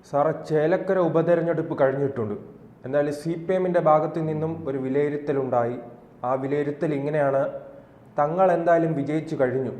സാറേ, ചേലക്കര ഉപതെരഞ്ഞെടുപ്പ് കഴിഞ്ഞിട്ടുണ്ട്. എന്നാൽ CPM-ന്റെ ഭാഗത്തു നിന്നും ഒരു വിലയിരുത്തലുണ്ടായി. ആ വിലയിരുത്തൽ ഇങ്ങനെയാണ്: തങ്ങൾ എന്തായാലും വിജയിച്ചു കഴിഞ്ഞു,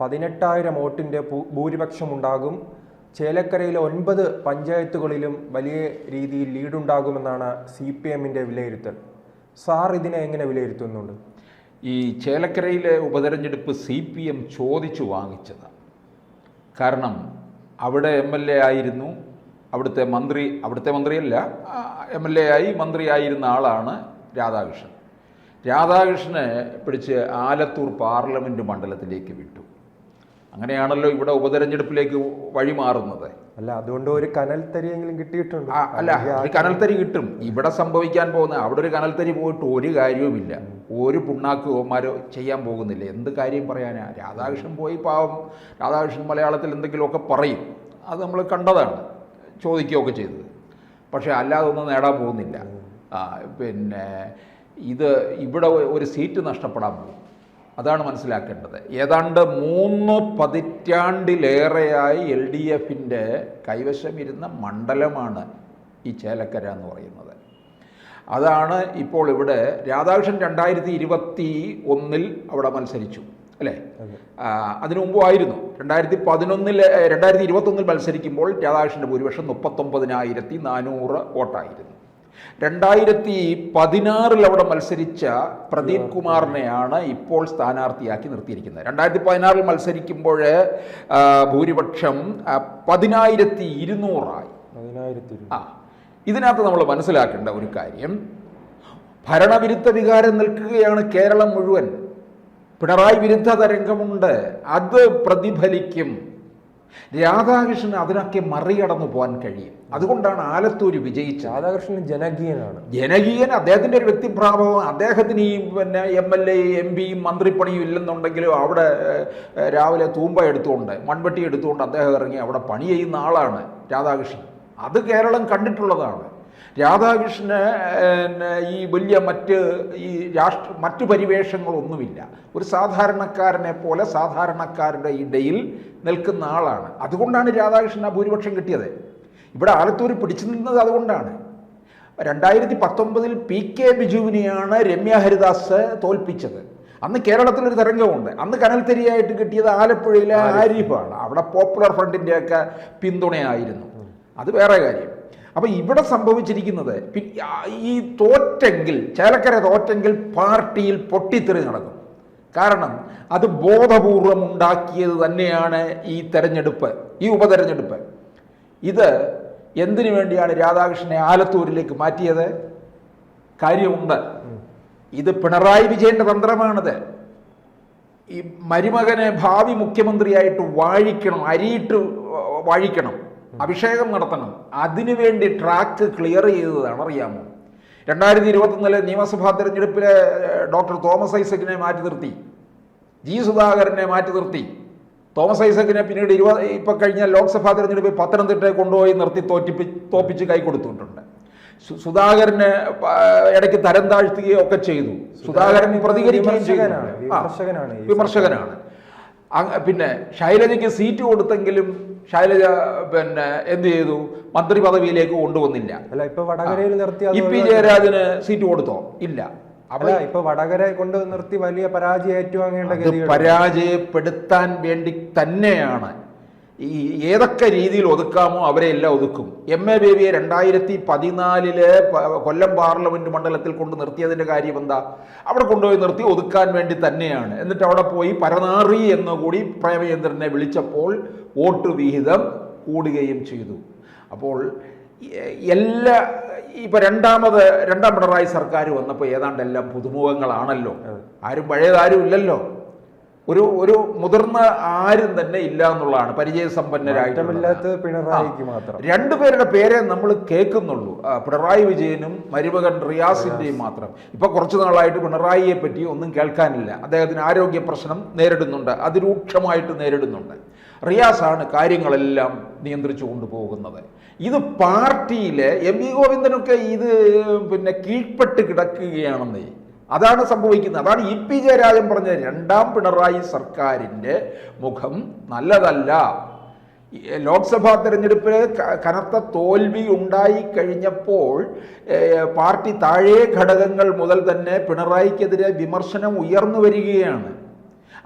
18,000 വോട്ടിൻ്റെ ഭൂരിപക്ഷമുണ്ടാകും, ചേലക്കരയിലെ 9 പഞ്ചായത്തുകളിലും വലിയ രീതിയിൽ ലീഡുണ്ടാകുമെന്നാണ് CPM-ന്റെ വിലയിരുത്തൽ. സാർ ഇതിനെ എങ്ങനെ വിലയിരുത്തുന്നുണ്ട്? ഈ ചേലക്കരയിലെ ഉപതെരഞ്ഞെടുപ്പ് CPM ചോദിച്ചു വാങ്ങിച്ചതാണ്. കാരണം അവിടെ MLA ആയിരുന്നു, അവിടുത്തെ മന്ത്രിയല്ല, MLA ആയി മന്ത്രിയായിരുന്ന ആളാണ് രാധാകൃഷ്ണൻ. രാധാകൃഷ്ണനെ പിടിച്ച് ആലത്തൂർ പാർലമെൻറ്റ് മണ്ഡലത്തിലേക്ക് വിട്ടു. അങ്ങനെയാണല്ലോ ഇവിടെ ഉപതെരഞ്ഞെടുപ്പിലേക്ക് വഴിമാറുന്നത്. അല്ല, അതുകൊണ്ട് ഒരു കനൽത്തരിയെങ്കിലും കിട്ടിയിട്ടുണ്ട്. അല്ല, ഒരു കനൽത്തരി കിട്ടും. ഇവിടെ സംഭവിക്കാൻ പോകുന്ന അവിടെ ഒരു കനൽത്തരി പോയിട്ട് ഒരു കാര്യവുമില്ല. ഒരു പുണ്ണാക്കുമാരോ ചെയ്യാൻ പോകുന്നില്ല. എന്ത് കാര്യം പറയാനാ? രാധാകൃഷ്ണൻ പോയി പാവം രാധാകൃഷ്ണൻ മലയാളത്തിൽ എന്തെങ്കിലുമൊക്കെ പറയും, അത് നമ്മൾ കണ്ടതാണ്, ചോദിക്കുകയൊക്കെ ചെയ്തത്. പക്ഷേ അല്ലാതെ ഒന്നും നേടാൻ പോകുന്നില്ല. പിന്നെ ഇവിടെ ഒരു സീറ്റ് നഷ്ടപ്പെടാൻ പോകും. അതാണ് മനസ്സിലാക്കേണ്ടത്. ഏതാണ്ട് 3 പതിറ്റാണ്ടിലേറെയായി LDF-ൻ്റെ കൈവശമിരുന്ന മണ്ഡലമാണ് ഈ ചേലക്കര എന്ന് പറയുന്നത്. അതാണ് ഇപ്പോൾ ഇവിടെ രാധാകൃഷ്ണൻ 2021 അവിടെ മത്സരിച്ചു, അല്ലേ? അതിനു മുമ്പും ആയിരുന്നു. 2021 മത്സരിക്കുമ്പോൾ രാധാകൃഷ്ണൻ്റെ ഭൂരിപക്ഷം 39,400 വോട്ടായിരുന്നു. 2016 അവിടെ മത്സരിച്ച പ്രദീപ് കുമാറിനെയാണ് ഇപ്പോൾ സ്ഥാനാർത്ഥിയാക്കി നിർത്തിയിരിക്കുന്നത്. 2016 മത്സരിക്കുമ്പോൾ ഭൂരിപക്ഷം 10,200 ഇതിനകത്ത് നമ്മൾ മനസ്സിലാക്കേണ്ട ഒരു കാര്യം, ഭരണവിരുദ്ധ വികാരം നിൽക്കുകയാണ് കേരളം മുഴുവൻ. പിണറായി വിരുദ്ധ തരംഗമുണ്ട്, അത് പ്രതിഫലിക്കും. രാധാകൃഷ്ണൻ അതിനൊക്കെ മറികടന്നു പോകാൻ കഴിയും. അതുകൊണ്ടാണ് ആലത്തൂര് വിജയിച്ചത്. രാധാകൃഷ്ണൻ ജനകീയൻ. അദ്ദേഹത്തിൻ്റെ ഒരു വ്യക്തിപ്രാഭവം. അദ്ദേഹത്തിന് ഈ MLA MP മന്ത്രിപ്പണിയും ഇല്ലെന്നുണ്ടെങ്കിലും അവിടെ രാവിലെ തൂമ്പ എടുത്തുകൊണ്ട് മൺവെട്ടി എടുത്തുകൊണ്ട് അദ്ദേഹം ഇറങ്ങി അവിടെ പണി ചെയ്യുന്ന ആളാണ് രാധാകൃഷ്ണൻ. അത് കേരളം കണ്ടിട്ടുള്ളതാണ്. രാധാകൃഷ്ണന് ഈ വലിയ മറ്റു പരിവേഷങ്ങളൊന്നുമില്ല. ഒരു സാധാരണക്കാരനെ പോലെ സാധാരണക്കാരുടെ ഇടയിൽ നിൽക്കുന്ന ആളാണ്. അതുകൊണ്ടാണ് രാധാകൃഷ്ണൻ ആ ഭൂരിപക്ഷം കിട്ടിയത്. ഇവിടെ ആലത്തൂർ പിടിച്ചു നിന്നത് അതുകൊണ്ടാണ്. 2019 PK ബിജുവിനെയാണ് രമ്യ ഹരിദാസ് തോൽപ്പിച്ചത്. അന്ന് കേരളത്തിലൊരു തരംഗമുണ്ട്. അന്ന് കനൽത്തരിയായിട്ട് കിട്ടിയത് ആലപ്പുഴയിലെ ആരിഫാണ്. അവിടെ പോപ്പുലർ ഫ്രണ്ടിൻ്റെയൊക്കെ പിന്തുണയായിരുന്നു. അത് വേറെ കാര്യം. അപ്പോൾ ഇവിടെ സംഭവിച്ചിരിക്കുന്നത്, ഈ ചേലക്കര തോറ്റെങ്കിൽ പാർട്ടിയിൽ പൊട്ടിത്തെറി നടക്കും. കാരണം അത് ബോധപൂർവം ഉണ്ടാക്കിയത് തന്നെയാണ് ഈ ഉപതെരഞ്ഞെടുപ്പ്. ഇത് എന്തിനു വേണ്ടിയാണ് രാധാകൃഷ്ണനെ ആലത്തൂരിലേക്ക് മാറ്റിയത്? കാര്യമുണ്ട്. ഇത് പിണറായി വിജയൻ്റെ തന്ത്രമാണിത്. ഈ മരുമകനെ ഭാവി മുഖ്യമന്ത്രിയായിട്ട് അരിയിട്ട് വാഴിക്കണം, അഭിഷേകം നടത്തണം. അതിനുവേണ്ടി ട്രാക്ക് ക്ലിയർ ചെയ്തതാണ്. അറിയാമോ? 2021 നിയമസഭാ തെരഞ്ഞെടുപ്പിലെ ഡോക്ടർ തോമസ് ഐസക്കിനെ മാറ്റി നിർത്തി, G സുധാകരനെ മാറ്റി നിർത്തി. തോമസ് ഐസക്കിനെ പിന്നീട് ഇപ്പം കഴിഞ്ഞ ലോക്സഭാ തെരഞ്ഞെടുപ്പിൽ പത്തനംതിട്ടയെ കൊണ്ടുപോയി നിർത്തി തോപ്പിച്ച് കൈ കൊടുത്തിട്ടുണ്ട്. സുധാകരനെ ഇടയ്ക്ക് തരം താഴ്ത്തുകയും ഒക്കെ ചെയ്തു. സുധാകരൻ പ്രതികരിക്കുകയും ചെയ്തു, വിമർശകനാണ്. പിന്നെ ശൈലജയ്ക്ക് സീറ്റ് കൊടുത്തെങ്കിലും ശൈലജ എന്ത് ചെയ്തു? മന്ത്രി പദവിയിലേക്ക് കൊണ്ടുവന്നില്ല. EP ജയരാജന് സീറ്റ് കൊടുത്തോ? ഇല്ല. ഇപ്പൊ വടകര കൊണ്ട് നിർത്തി വലിയ പരാജയം ഏറ്റുവാങ്ങേണ്ട. പരാജയപ്പെടുത്താൻ വേണ്ടി തന്നെയാണ് ഏതൊക്കെ രീതിയിൽ ഒതുക്കാമോ അവരെ എല്ലാം ഒതുക്കും. MA ബേബിയെ 2014 കൊല്ലം പാർലമെന്റ് മണ്ഡലത്തിൽ കൊണ്ട് നിർത്തിയതിന്റെ കാര്യം എന്താ? അവിടെ കൊണ്ടുപോയി നിർത്തി ഒതുക്കാൻ വേണ്ടി തന്നെയാണ്. എന്നിട്ട് അവിടെ പോയി പരനാറി എന്നുകൂടി പ്രേമചന്ദ്രനെ വിളിച്ചപ്പോൾ വോട്ട് വിഹിതം കൂടുകയും ചെയ്തു. അപ്പോൾ രണ്ടാം പിണറായി സർക്കാർ വന്നപ്പോൾ ഏതാണ്ട് എല്ലാം പുതുമുഖങ്ങളാണല്ലോ. ആരും പഴയതാരും ഇല്ലല്ലോ. ഒരു മുതിർന്ന ആരും തന്നെ ഇല്ല എന്നുള്ളതാണ്. പരിചയസമ്പന്നരായിട്ട് പിണറായിക്ക് മാത്രം 2 പേരുടെ പേരെ നമ്മൾ കേൾക്കുന്നുള്ളൂ, പിണറായി വിജയനും മരുമകൻ റിയാസിൻ്റെയും മാത്രം. ഇപ്പൊ കുറച്ചു നാളായിട്ട് പിണറായിയെ പറ്റി ഒന്നും കേൾക്കാനില്ല. അദ്ദേഹത്തിന് ആരോഗ്യ പ്രശ്നം നേരിടുന്നുണ്ട്, അതിരൂക്ഷമായിട്ട് നേരിടുന്നുണ്ട്. റിയാസാണ് കാര്യങ്ങളെല്ലാം നിയന്ത്രിച്ചു കൊണ്ടുപോകുന്നത്. ഇത് പാർട്ടിയിലെ MP ഗോവിന്ദനൊക്കെ ഇത് കീഴ്പ്പെട്ട് കിടക്കുകയാണെന്നേ. അതാണ് സംഭവിക്കുന്നത്. അതാണ് EP ജയരാജൻ പറഞ്ഞത്. 2ാം പിണറായി സർക്കാരിൻ്റെ മുഖം നല്ലതല്ല. ലോക്സഭാ തെരഞ്ഞെടുപ്പിൽ കനത്ത തോൽവി ഉണ്ടായി കഴിഞ്ഞപ്പോൾ പാർട്ടി താഴെ ഘടകങ്ങൾ മുതൽ തന്നെ പിണറായിക്കെതിരെ വിമർശനം ഉയർന്നു വരികയാണ്.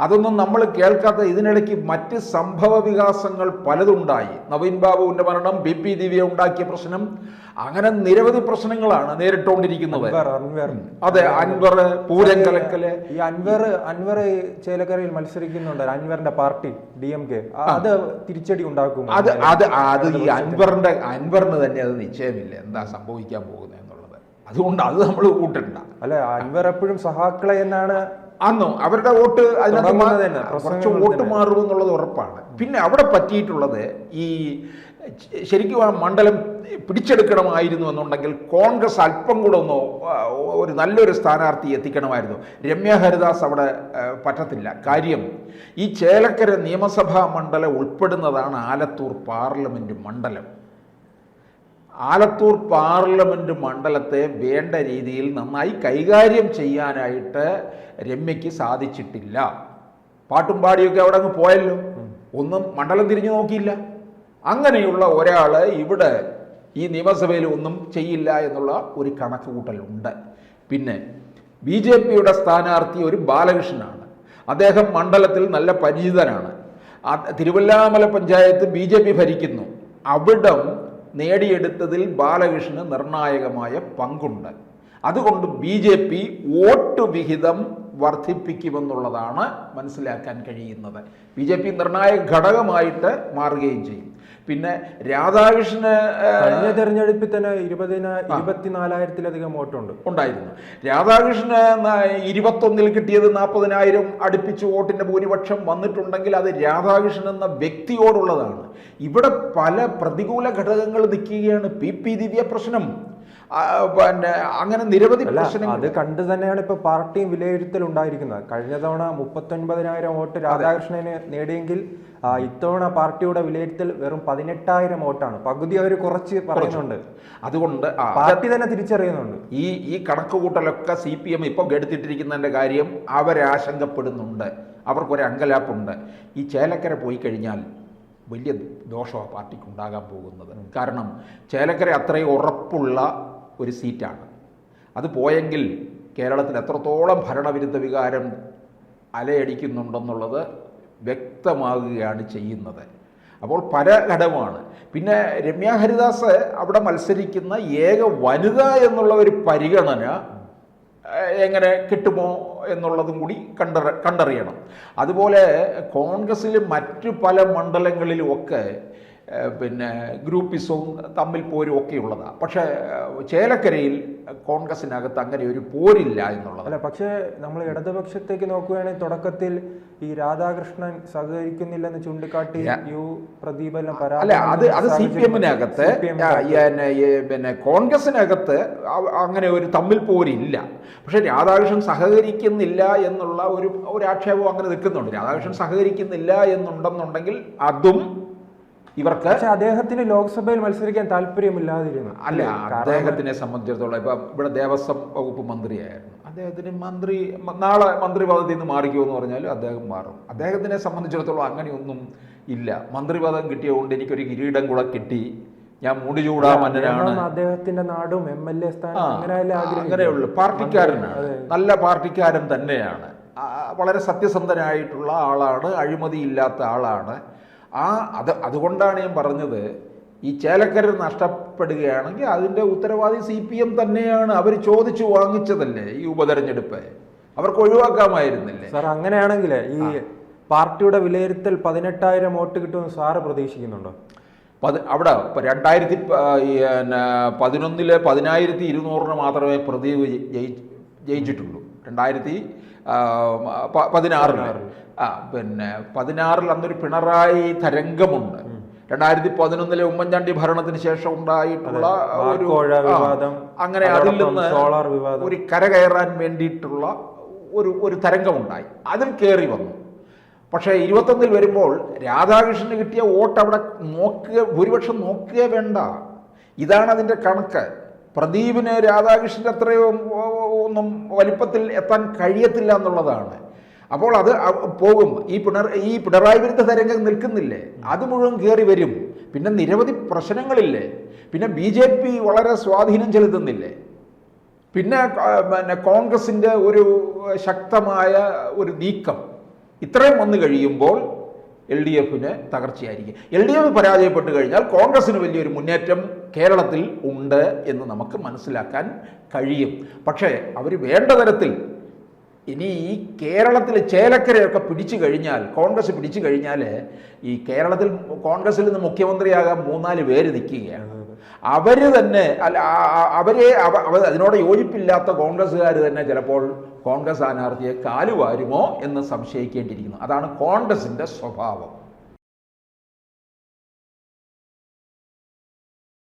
അതൊന്നും നമ്മൾ കേൾക്കാത്ത ഇതിനിടയ്ക്ക് മറ്റ് സംഭവ വികാസങ്ങൾ പലതുണ്ടായി. നവീൻ ബാബുവിൻ്റെ മരണം, BP ദിവ്യ ഉണ്ടാക്കിയ പ്രശ്നം, അങ്ങനെ നിരവധി പ്രശ്നങ്ങളാണ് നേരിട്ടുകൊണ്ടിരിക്കുന്നത്. അതെ, അൻവർ പൂരം കലക്കല്. ഈ അൻവർ ചേലക്കരയിൽ മത്സരിക്കുന്നുണ്ട്, അൻവറിന്റെ പാർട്ടി DMK, അത് തിരിച്ചടി ഉണ്ടാക്കും. അത് ഈ അൻവറിന് തന്നെ അത് നിശ്ചയമില്ല എന്താ സംഭവിക്കാൻ പോകുന്നത് എന്നുള്ളത്. അതുകൊണ്ട് അത് നമ്മൾ കൂട്ടണ്ട. അല്ല, അൻവർ എപ്പോഴും സഹാക്കളെ എന്നാണ് അന്നോ അവരുടെ വോട്ട് അതിനകത്ത് കുറച്ച് വോട്ട് മാറുമെന്നുള്ളത് ഉറപ്പാണ്. പിന്നെ അവിടെ പറ്റിയിട്ടുള്ളത് ഈ ശരിക്കും ആ മണ്ഡലം പിടിച്ചെടുക്കണമായിരുന്നു എന്നുണ്ടെങ്കിൽ കോൺഗ്രസ് അല്പം കൂടെ ഒരു നല്ലൊരു സ്ഥാനാർത്ഥി എത്തിക്കണമായിരുന്നു. രമ്യ ഹരിദാസ് അവിടെ പറ്റത്തില്ല. കാര്യം ഈ ചേലക്കര നിയമസഭാ മണ്ഡലം ഉൾപ്പെടുന്നതാണ് ആലത്തൂർ പാർലമെൻറ്റ് മണ്ഡലം. ആലത്തൂർ പാർലമെൻറ്റ് മണ്ഡലത്തെ വേണ്ട രീതിയിൽ നന്നായി കൈകാര്യം ചെയ്യാനായിട്ട് രമ്യയ്ക്ക് സാധിച്ചിട്ടില്ല. പാട്ടും പാടിയൊക്കെ അവിടെ അങ്ങ് പോയല്ലോ, ഒന്നും മണ്ഡലം തിരിഞ്ഞു നോക്കിയില്ല. അങ്ങനെയുള്ള ഒരാൾ ഇവിടെ ഈ നിയമസഭയിൽ ഒന്നും ചെയ്യില്ല എന്നുള്ള ഒരു കണക്ക് കൂട്ടലുണ്ട്. പിന്നെ BJPയുടെ സ്ഥാനാർത്ഥി ഒരു ബാലകൃഷ്ണനാണ്. അദ്ദേഹം മണ്ഡലത്തിൽ നല്ല പരിചിതനാണ്. തിരുവല്ലാമല പഞ്ചായത്ത് BJP ഭരിക്കുന്നു. അവിടം നേടിയെടുത്തതിൽ ബാലകൃഷ്ണന് നിർണായകമായ പങ്കുണ്ട്. അതുകൊണ്ട് BJP വോട്ട് വിഹിതം വർദ്ധിപ്പിക്കുമെന്നുള്ളതാണ് മനസ്സിലാക്കാൻ കഴിയുന്നത്. BJP നിർണായക ഘടകമായിട്ട് മാറുകയും ചെയ്യും. പിന്നെ രാധാകൃഷ്ണന് കഴിഞ്ഞ തെരഞ്ഞെടുപ്പിൽ തന്നെ 24,000-ത്തിലധികം വോട്ടുണ്ട് ഉണ്ടായിരുന്നു. രാധാകൃഷ്ണന് 21 കിട്ടിയത് 40,000 അടുപ്പിച്ച് വോട്ടിന്റെ ഭൂരിപക്ഷം വന്നിട്ടുണ്ടെങ്കിൽ അത് രാധാകൃഷ്ണൻ എന്ന വ്യക്തിയോടുള്ളതാണ്. ഇവിടെ പല പ്രതികൂല ഘടകങ്ങൾ നിൽക്കുകയാണ്. PP ദിവ്യ പ്രശ്നം, പിന്നെ അങ്ങനെ നിരവധി പ്രശ്നങ്ങൾ. അത് കണ്ടു തന്നെയാണ് ഇപ്പൊ പാർട്ടിയും വിലയിരുത്തൽ ഉണ്ടായിരിക്കുന്നത്. കഴിഞ്ഞ തവണ 39,000 വോട്ട് രാധാകൃഷ്ണന് നേടിയെങ്കിൽ ഇത്തവണ പാർട്ടിയുടെ വിലയിരുത്തൽ വെറും 18,000 വോട്ടാണ്. പകുതി അവർ കുറച്ച് പറയുന്നുണ്ട്. അതുകൊണ്ട് പാർട്ടി തന്നെ തിരിച്ചറിയുന്നുണ്ട്. ഈ കണക്കുകൂട്ടലൊക്കെ CPM ഇപ്പോൾ എടുത്തിട്ടിരിക്കുന്നതിൻ്റെ കാര്യം അവരാശങ്കപ്പെടുന്നുണ്ട്. അവർക്കൊരു അങ്കലാപ്പുണ്ട്. ഈ ചേലക്കര പോയി കഴിഞ്ഞാൽ വലിയ ദോഷമാണ് പാർട്ടിക്ക് ഉണ്ടാകാൻ പോകുന്നത്. കാരണം ചേലക്കര അത്രയും ഉറപ്പുള്ള ഒരു സീറ്റാണ്. അത് പോയെങ്കിൽ കേരളത്തിൽ എത്രത്തോളം ഭരണവിരുദ്ധ വികാരം അലയടിക്കുന്നുണ്ടെന്നുള്ളത് വ്യക്തമാകുകയാണ് ചെയ്യുന്നത്. അപ്പോൾ പല ഘടകമാണ്. പിന്നെ രമ്യ ഹരിദാസ് അവിടെ മത്സരിക്കുന്ന ഏക വനിത എന്നുള്ള ഒരു പരിഗണന എങ്ങനെ കിട്ടുമോ എന്നുള്ളതും കൂടി കണ്ടറിയണം. അതുപോലെ കോൺഗ്രസ്സിൽ മറ്റു പല മണ്ഡലങ്ങളിലുമൊക്കെ പിന്നെ ഗ്രൂപ്പിസവും തമ്മിൽ പോരും ഒക്കെ ഉള്ളതാണ്. പക്ഷേ ചേലക്കരയിൽ കോൺഗ്രസിനകത്ത് അങ്ങനെ ഒരു പോരില്ല എന്നുള്ളത്. അല്ല, പക്ഷേ നമ്മൾ ഇടതുപക്ഷത്തേക്ക് നോക്കുകയാണെങ്കിൽ തുടക്കത്തിൽ ഈ രാധാകൃഷ്ണൻ സഹകരിക്കുന്നില്ലെന്ന് ചൂണ്ടിക്കാട്ടി പ്രദീപ് എല്ലാം അല്ല, അത് CPM-നകത്ത് പിന്നെ കോൺഗ്രസിനകത്ത് അങ്ങനെ ഒരു തമ്മിൽ പോരില്ല. പക്ഷെ രാധാകൃഷ്ണൻ സഹകരിക്കുന്നില്ല എന്നുള്ള ഒരു ആക്ഷേപം അങ്ങനെ നിൽക്കുന്നുണ്ട്. രാധാകൃഷ്ണൻ സഹകരിക്കുന്നില്ല എന്നുണ്ടെന്നുണ്ടെങ്കിൽ അതും ഇവർക്ക്, പക്ഷെ അദ്ദേഹത്തിന് ലോക്സഭയിൽ മത്സരിക്കാൻ താല്പര്യമില്ലാതിരുന്നു. അല്ല, അദ്ദേഹത്തിനെ സംബന്ധിച്ചിടത്തോളം ഇപ്പം ഇവിടെ ദേവസ്വം വകുപ്പ് മന്ത്രിയായിരുന്നു. അദ്ദേഹത്തിന് നാളെ മന്ത്രിപദത്തിൽ നിന്ന് മാറിക്കുമെന്ന് പറഞ്ഞാൽ അദ്ദേഹം മാറും. അദ്ദേഹത്തിനെ സംബന്ധിച്ചിടത്തോളം അങ്ങനെയൊന്നും ഇല്ല. മന്ത്രിപദം കിട്ടിയതുകൊണ്ട് എനിക്കൊരു കിരീടം കൂടെ കിട്ടി, ഞാൻ മുടിചൂടാ മന്നനാണ്, അദ്ദേഹത്തിന്റെ നാടും MLA സ്ഥാനം അങ്ങനെയുള്ളു. പാർട്ടിക്കാരനാണ്, നല്ല പാർട്ടിക്കാരൻ തന്നെയാണ്. വളരെ സത്യസന്ധനായിട്ടുള്ള ആളാണ്, അഴിമതിയില്ലാത്ത ആളാണ്. അതുകൊണ്ടാണ് ഞാൻ പറഞ്ഞത്, ഈ ചേലക്കര നഷ്ടപ്പെടുകയാണെങ്കിൽ അതിൻ്റെ ഉത്തരവാദി CPM തന്നെയാണ്. അവർ ചോദിച്ചു വാങ്ങിച്ചതല്ലേ ഈ ഉപതെരഞ്ഞെടുപ്പ്, അവർക്ക് ഒഴിവാക്കാമായിരുന്നില്ലേ സാർ? അങ്ങനെയാണെങ്കിൽ ഈ പാർട്ടിയുടെ വിലയിരുത്തൽ 18,000 വോട്ട് കിട്ടുമെന്ന് സാറ് പ്രതീക്ഷിക്കുന്നുണ്ടോ? അവിടെ 2011 10,200 മാത്രമേ പ്രദീപ് ജയിച്ചിട്ടുള്ളൂ. 2016 പിന്നെ 16 അന്നൊരു പിണറായി തരംഗമുണ്ട്. 2011 ഉമ്മൻചാണ്ടി ഭരണത്തിന് ശേഷം ഉണ്ടായിട്ടുള്ള ഒരു അങ്ങനെ അതിൽ നിന്ന് ഒരു കരകയറാൻ വേണ്ടിയിട്ടുള്ള ഒരു തരംഗമുണ്ടായി. അതിൽ കയറി വന്നു. പക്ഷേ 21 വരുമ്പോൾ രാധാകൃഷ്ണന് കിട്ടിയ വോട്ട് അവിടെ ഭൂരിപക്ഷം നോക്കുകയേ വേണ്ട. ഇതാണ് അതിൻ്റെ കണക്ക്. പ്രദീപിന് രാധാകൃഷ്ണൻ്റെ അത്രയും ഒന്നും വലിപ്പത്തിൽ എത്താൻ കഴിയത്തില്ല എന്നുള്ളതാണ്. അപ്പോൾ അത് പോകും. ഈ പിണറായി വിരുദ്ധ തരംഗം നിൽക്കുന്നില്ലേ, അത് മുഴുവൻ കയറി വരും. പിന്നെ നിരവധി പ്രശ്നങ്ങളില്ലേ, പിന്നെ BJP വളരെ സ്വാധീനം ചെലുത്തുന്നില്ലേ, പിന്നെ കോൺഗ്രസിൻ്റെ ഒരു ശക്തമായ ഒരു നീക്കം, ഇത്രയും വന്നു കഴിയുമ്പോൾ LDFന് തകർച്ചയായിരിക്കും. LDF പരാജയപ്പെട്ട് കഴിഞ്ഞാൽ കോൺഗ്രസിന് വലിയൊരു മുന്നേറ്റം കേരളത്തിൽ ഉണ്ട് എന്ന് നമുക്ക് മനസ്സിലാക്കാൻ കഴിയും. പക്ഷേ അവർ വേണ്ട തരത്തിൽ ഇനി ഈ കേരളത്തിൽ ചേലക്കരയൊക്കെ പിടിച്ചു കഴിഞ്ഞാൽ, കോൺഗ്രസ് പിടിച്ചു കഴിഞ്ഞാൽ ഈ കേരളത്തിൽ കോൺഗ്രസിൽ നിന്ന് മുഖ്യമന്ത്രിയാകാൻ 3-4 പേര് നിൽക്കുകയാണ്. അവർ തന്നെ അതിനോട് യോജിപ്പില്ലാത്ത കോൺഗ്രസ്സുകാർ തന്നെ ചിലപ്പോൾ കോൺഗ്രസ് സ്ഥാനാർത്ഥിയെ കാലുവാരുമോ എന്ന് സംശയിക്കേണ്ടിയിരിക്കുന്നു. അതാണ് കോൺഗ്രസിൻ്റെ സ്വഭാവം.